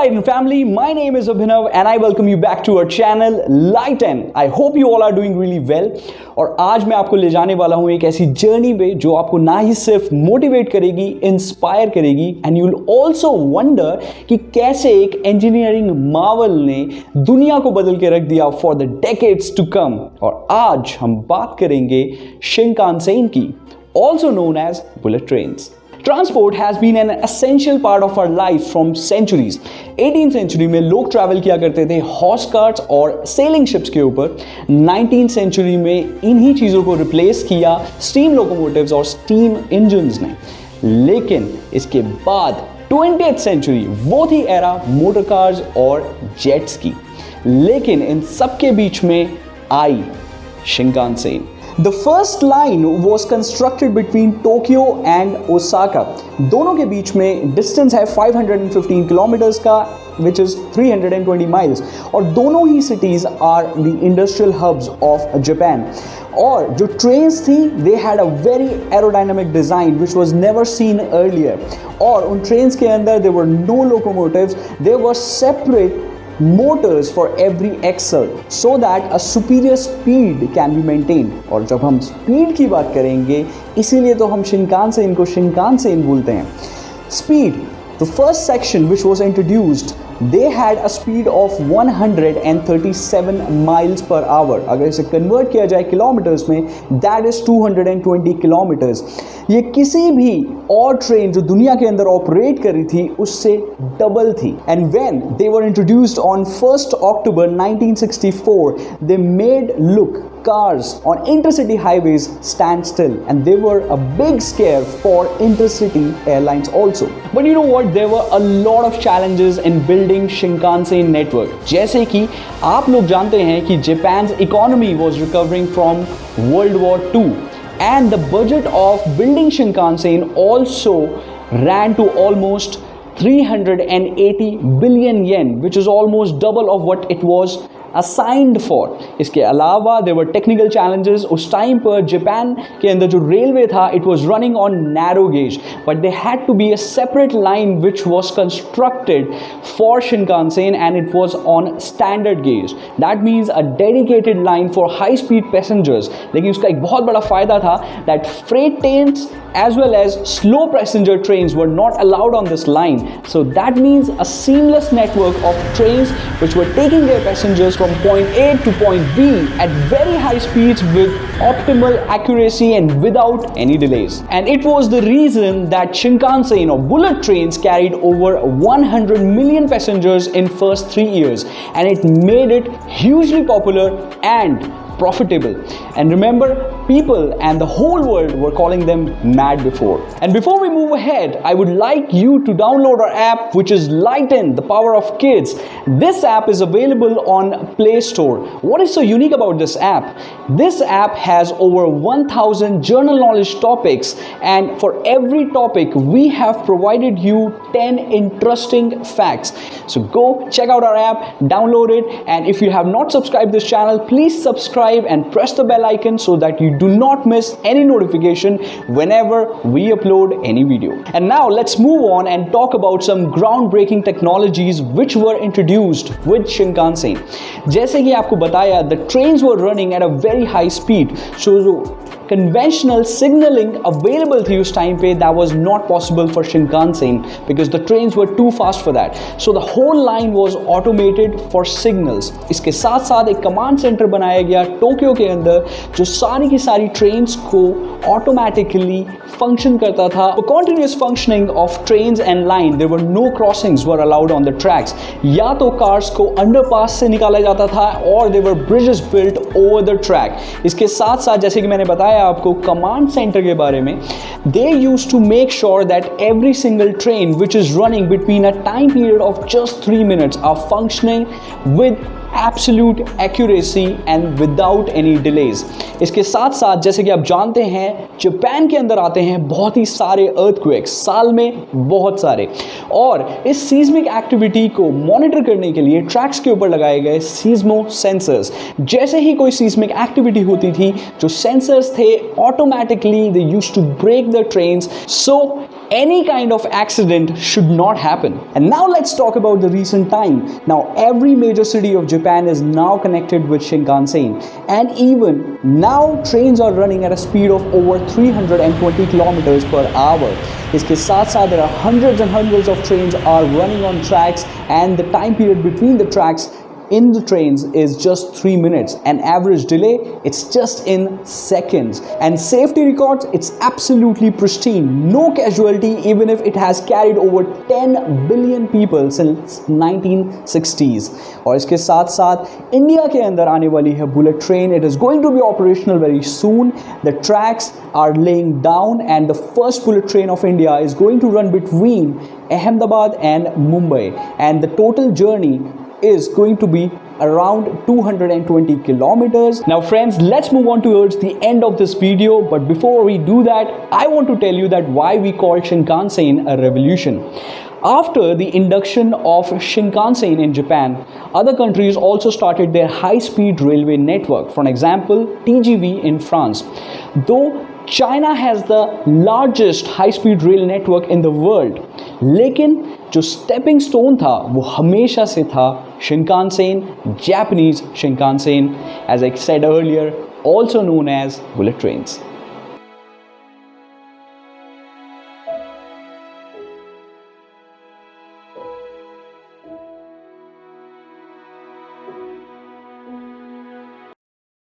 Light family, my name is Abhinav and I welcome you back to our channel Light. I hope you all are doing really well. और आज मैं आपको ले जाने वाला हूँ एक ऐसी जर्नी पे जो आपको ना ही सिर्फ मोटिवेट करेगी, इंस्पायर करेगी and you will also wonder कि कैसे एक इंजीनियरिंग मार्वल ने दुनिया को बदल के रख दिया for the decades to come. और आज हम बात करेंगे शिनकानसेन की, also known as bullet trains. Transport has been an essential part of our life from centuries. 18th century में लोग ट्रैवल किया करते थे हॉर्स कार्ट्स और सेलिंग शिप्स के ऊपर। 19th century में इन्हीं चीज़ों को रिप्लेस किया स्टीम लोकोमोटिव्स और स्टीम इंजन्स ने। लेकिन इसके बाद 20th century वो थी एरा मोटर कार्स और जेट्स की। लेकिन इन सब के बीच में आई Shinkansen. The first line was constructed between Tokyo and Osaka. दोनों के बीच में डिस्टेंस है 515 किलोमीटर्स का, which is 320 miles. और दोनों ही cities are the industrial hubs of Japan. और जो ट्रेन्स थी they had a very aerodynamic design which was never seen earlier. और उन ट्रेन्स के अंदर there were no locomotives, there were separate motors for every axle so that a superior speed can be maintained. और जब हम speed की बात करेंगे इसीलिए तो हम शिनकानसेन को शिनकानसेन बोलते हैं। Speed, the first section which was introduced, they had a speed of 137 miles per hour. अगर इसे कन्वर्ट किया जाए किलोमीटर्स में that is 220 किलोमीटर्स। ये किसी भी और ट्रेन जो दुनिया के अंदर ऑपरेट कर रही थी उससे डबल थी। And when they were introduced on 1st October 1964 they made look cars on intercity highways stand still, and they were a big scare for intercity airlines also. But you know what, there were a lot of challenges in building Shinkansen network. जैसे कि आप लोग जानते हैं कि Japan's economy was recovering from World War II, and the budget of building Shinkansen also ran to almost 380 billion yen, which is almost double of what it was assigned for. इसके अलावा there were technical challenges. उस time पर Japan के अंदर जो railway था it was running on narrow gauge, but there had to be a separate line which was constructed for Shinkansen and it was on standard gauge. That means a dedicated line for high speed passengers. लेकिन उसका एक बहुत बड़ा फायदा था that freight trains as well as slow passenger trains were not allowed on this line. So that means a seamless network of trains which were taking their passengers from point A to point B at very high speeds with optimal accuracy and without any delays. And it was the reason that Shinkansen or bullet trains carried over 100 million passengers in first 3 years, and it made it hugely popular and profitable. And remember, people and the whole world were calling them mad before. And before we move ahead, I would like you to download our app which is Lighten, the power of kids. This app is available on Play Store. What is so unique about this app? This app has over 1000 general knowledge topics, and for every topic we have provided you 10 interesting facts. So go check out our app, download it, and if you have not subscribed this channel, please subscribe and press the bell icon so that you do not miss any notification whenever we upload any video. And now let's move on and talk about some groundbreaking technologies which were introduced with Shinkansen. जैसे कि आपको बताया, the trains were running at a very high speed, so conventional signaling available थी उस time पे that was not possible for Shinkansen because the trains were too fast for that. So the whole line was automated for signals. इसके साथ साथ एक command centre बनाया गया Tokyo के अंदर जो सारी की सारी ट्रेन्स को ऑटोमेटिकली फंक्शन करता था. For continuous functioning of trains and line, there were no crossings were allowed on the tracks. या तो कार्स को अंडरपास से निकाला जाता था और there were bridges built over the track. इसके साथ साथ जैसे कि मैंने बताया आपको कमांड सेंटर के बारे में, they used to make sure that every single train which is running between a time period of just 3 minutes are functioning with absolute accuracy and without any delays. इसके साथ साथ जैसे कि आप जानते हैं जापान के अंदर आते हैं बहुत ही सारे अर्थक्वेक्स, साल में बहुत सारे, और इस सीस्मिक एक्टिविटी को मॉनिटर करने के लिए ट्रैक्स के ऊपर लगाए गए सीस्मो सेंसर्स। जैसे ही कोई सीस्मिक एक्टिविटी होती थी, जो सेंसर्स थे automatically they used to break the trains so any kind of accident should not happen. And now let's talk about the recent time. Now every major city of Japan is now connected with Shinkansen, and even now trains are running at a speed of over 320 kilometers per hour. इसके साथ साथ there are hundreds and hundreds of trains are running on tracks, and the time period between the tracks in the trains is just 3 minutes, and average delay it's just in seconds. And safety records, it's absolutely pristine, no casualty even if it has carried over 10 billion people since 1960s. और इसके साथ साथ India के अंदर आने वाली है bullet train. It is going to be operational very soon. The tracks are laying down, and the first bullet train of India is going to run between Ahmedabad and Mumbai, and the total journey is going to be around 220 kilometers. Now friends, let's move on towards the end of this video, but before we do that, I want to tell you that why we call Shinkansen a revolution. After the induction of Shinkansen in Japan, other countries also started their high-speed railway network. For example, TGV in France. Though China has the largest high-speed rail network in the world, लेकिन जो stepping stone था वो हमेशा से था Shinkansen, Japanese Shinkansen, as I said earlier, also known as bullet trains.